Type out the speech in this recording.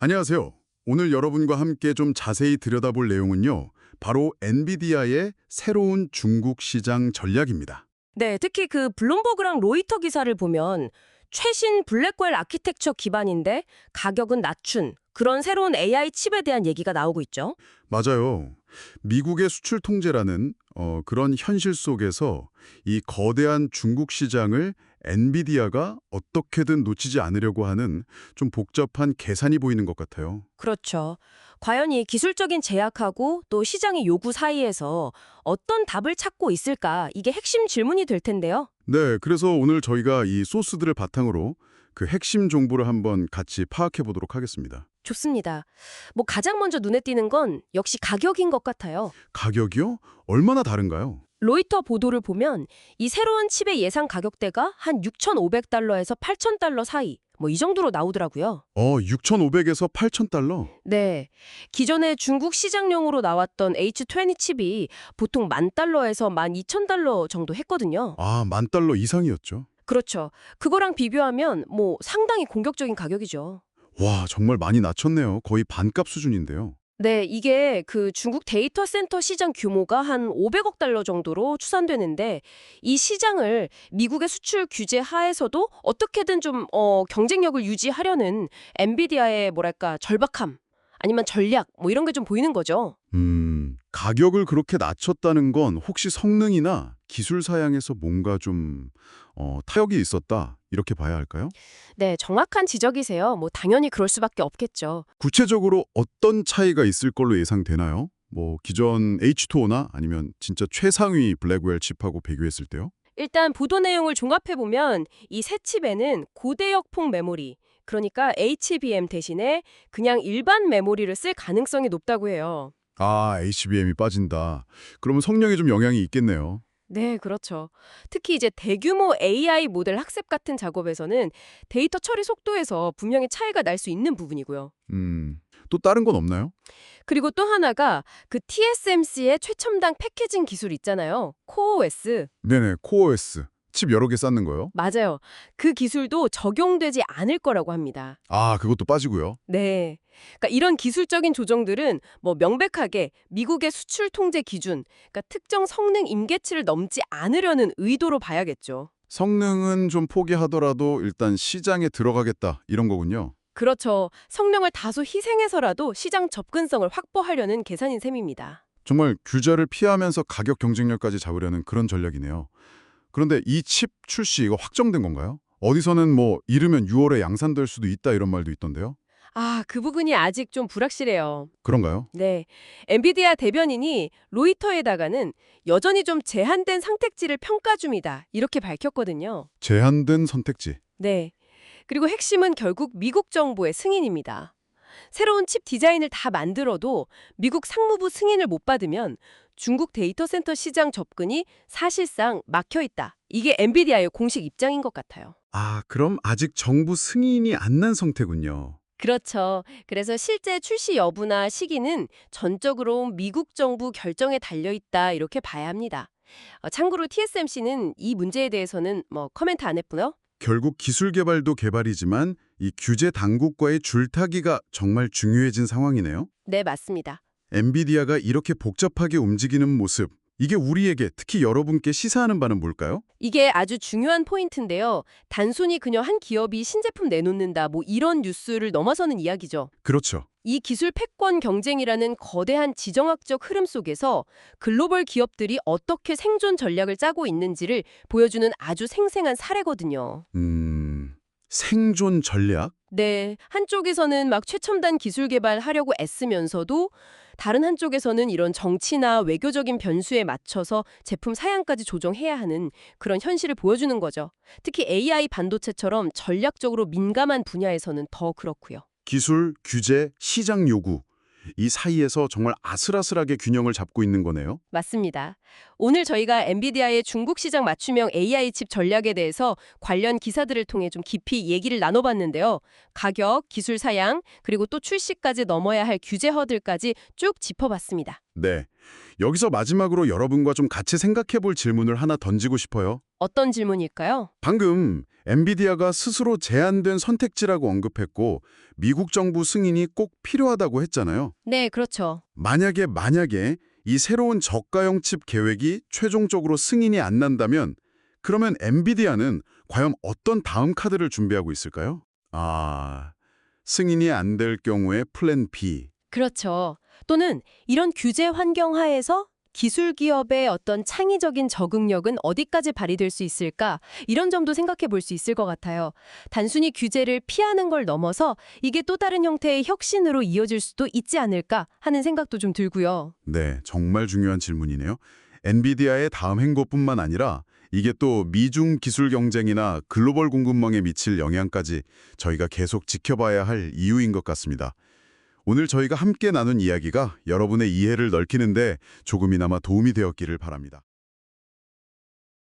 안녕하세요. 오늘 여러분과 함께 좀 자세히 들여다볼 내용은요. 바로 엔비디아의 새로운 중국 시장 전략입니다. 네, 특히 그 블룸버그랑 로이터 기사를 보면 최신 블랙웰 아키텍처 기반인데 가격은 낮춘 그런 새로운 AI 칩에 대한 얘기가 나오고 있죠. 맞아요. 미국의 수출 통제라는 그런 현실 속에서 이 거대한 중국 시장을 엔비디아가 어떻게든 놓치지 않으려고 하는 좀 복잡한 계산이 보이는 것 같아요. 그렇죠. 과연 이 기술적인 제약하고 또 시장의 요구 사이에서 어떤 답을 찾고 있을까? 이게 핵심 질문이 될 텐데요. 네, 그래서 오늘 저희가 이 소스들을 바탕으로 그 핵심 정보를 한번 같이 파악해 보도록 하겠습니다. 좋습니다. 뭐 가장 먼저 눈에 띄는 건 역시 가격인 것 같아요. 가격이요? 얼마나 다른가요? 로이터 보도를 보면 이 새로운 칩의 예상 가격대가 한 6,500달러에서 8,000달러 사이, 뭐 이 정도로 나오더라고요. 6,500에서 8,000달러? 네. 기존에 중국 시장용으로 나왔던 H20 칩이 보통 10,000달러에서 12,000달러 정도 했거든요. 아, 10,000달러 이상이었죠. 그렇죠. 그거랑 비교하면 뭐 상당히 공격적인 가격이죠. 와, 정말 많이 낮췄네요. 거의 반값 수준인데요. 네, 이게 그 중국 데이터 센터 시장 규모가 한 500억 달러 정도로 추산되는데 이 시장을 미국의 수출 규제 하에서도 어떻게든 좀 경쟁력을 유지하려는 엔비디아의 뭐랄까 절박함 아니면 전략 뭐 이런 게 좀 보이는 거죠. 가격을 그렇게 낮췄다는 건 혹시 성능이나 기술 사양에서 뭔가 좀 타격이 있었다, 이렇게 봐야 할까요? 네, 정확한 지적이세요. 뭐 당연히 그럴 수밖에 없겠죠. 구체적으로 어떤 차이가 있을 걸로 예상되나요? 뭐 기존 H2O나 아니면 진짜 최상위 블랙웰 칩하고 비교했을 때요? 일단 보도 내용을 종합해 보면 이 새 칩에는 고대역 폭 메모리, 그러니까 HBM 대신에 그냥 일반 메모리를 쓸 가능성이 높다고 해요. 아, HBM이 빠진다. 그러면 성능에 좀 영향이 있겠네요. 네, 그렇죠. 특히 이제 대규모 AI 모델 학습 같은 작업에서는 데이터 처리 속도에서 분명히 차이가 날 수 있는 부분이고요. 또 다른 건 없나요? 그리고 또 하나가 그 TSMC의 최첨단 패키징 기술 있잖아요. 코어OS. 네네, 코어OS. 칩 여러 개 쌓는 거요? 맞아요. 그 기술도 적용되지 않을 거라고 합니다. 아, 그것도 빠지고요. 네. 그러니까 이런 기술적인 조정들은 뭐 명백하게 미국의 수출 통제 기준, 그러니까 특정 성능 임계치를 넘지 않으려는 의도로 봐야겠죠. 성능은 좀 포기하더라도 일단 시장에 들어가겠다, 이런 거군요. 그렇죠. 성능을 다소 희생해서라도 시장 접근성을 확보하려는 계산인 셈입니다. 정말 규제를 피하면서 가격 경쟁력까지 잡으려는 그런 전략이네요. 그런데 이 칩 출시 이거 확정된 건가요? 어디서는 뭐 이르면 6월에 양산될 수도 있다 이런 말도 있던데요. 아, 그 부분이 아직 좀 불확실해요. 그런가요? 네. 엔비디아 대변인이 로이터에다가는 여전히 좀 제한된 선택지를 평가 중이다. 이렇게 밝혔거든요. 제한된 선택지. 네. 그리고 핵심은 결국 미국 정부의 승인입니다. 새로운 칩 디자인을 다 만들어도 미국 상무부 승인을 못 받으면 중국 데이터 센터 시장 접근이 사실상 막혀 있다. 이게 엔비디아의 공식 입장인 것 같아요. 아, 그럼 아직 정부 승인이 안 난 상태군요. 그렇죠. 그래서 실제 출시 여부나 시기는 전적으로 미국 정부 결정에 달려 있다 이렇게 봐야 합니다. 참고로 TSMC는 이 문제에 대해서는 뭐 코멘트 안 했고요. 결국 기술 개발도 개발이지만 이 규제 당국과의 줄타기가 정말 중요해진 상황이네요. 네, 맞습니다. 엔비디아가 이렇게 복잡하게 움직이는 모습, 이게 우리에게 특히 여러분께 시사하는 바는 뭘까요? 이게 아주 중요한 포인트인데요. 단순히 그냥 한 기업이 신제품 내놓는다 뭐 이런 뉴스를 넘어서는 이야기죠. 그렇죠. 이 기술 패권 경쟁이라는 거대한 지정학적 흐름 속에서 글로벌 기업들이 어떻게 생존 전략을 짜고 있는지를 보여주는 아주 생생한 사례거든요. 생존 전략? 네, 한쪽에서는 막 최첨단 기술 개발하려고 애쓰면서도 다른 한쪽에서는 이런 정치나 외교적인 변수에 맞춰서 제품 사양까지 조정해야 하는 그런 현실을 보여주는 거죠. 특히 AI 반도체처럼 전략적으로 민감한 분야에서는 더 그렇고요. 기술, 규제, 시장 요구. 이 사이에서 정말 아슬아슬하게 균형을 잡고 있는 거네요. 맞습니다. 오늘 저희가 엔비디아의 중국 시장 맞춤형 AI 칩 전략에 대해서 관련 기사들을 통해 좀 깊이 얘기를 나눠봤는데요. 가격, 기술 사양, 그리고 또 출시까지 넘어야 할 규제 허들까지 쭉 짚어봤습니다. 네. 여기서 마지막으로 여러분과 좀 같이 생각해 볼 질문을 하나 던지고 싶어요. 어떤 질문일까요? 방금 엔비디아가 스스로 제한된 선택지라고 언급했고 미국 정부 승인이 꼭 필요하다고 했잖아요. 네, 그렇죠. 만약에 이 새로운 저가형 칩 계획이 최종적으로 승인이 안 난다면 그러면 엔비디아는 과연 어떤 다음 카드를 준비하고 있을까요? 승인이 안 될 경우에 플랜 B. 그렇죠. 또는 이런 규제 환경 하에서 기술 기업의 어떤 창의적인 적응력은 어디까지 발휘될 수 있을까? 이런 점도 생각해 볼 수 있을 것 같아요. 단순히 규제를 피하는 걸 넘어서 이게 또 다른 형태의 혁신으로 이어질 수도 있지 않을까 하는 생각도 좀 들고요. 네, 정말 중요한 질문이네요. 엔비디아의 다음 행보뿐만 아니라 이게 또 미중 기술 경쟁이나 글로벌 공급망에 미칠 영향까지 저희가 계속 지켜봐야 할 이유인 것 같습니다. 오늘 저희가 함께 나눈 이야기가 여러분의 이해를 넓히는데 조금이나마 도움이 되었기를 바랍니다.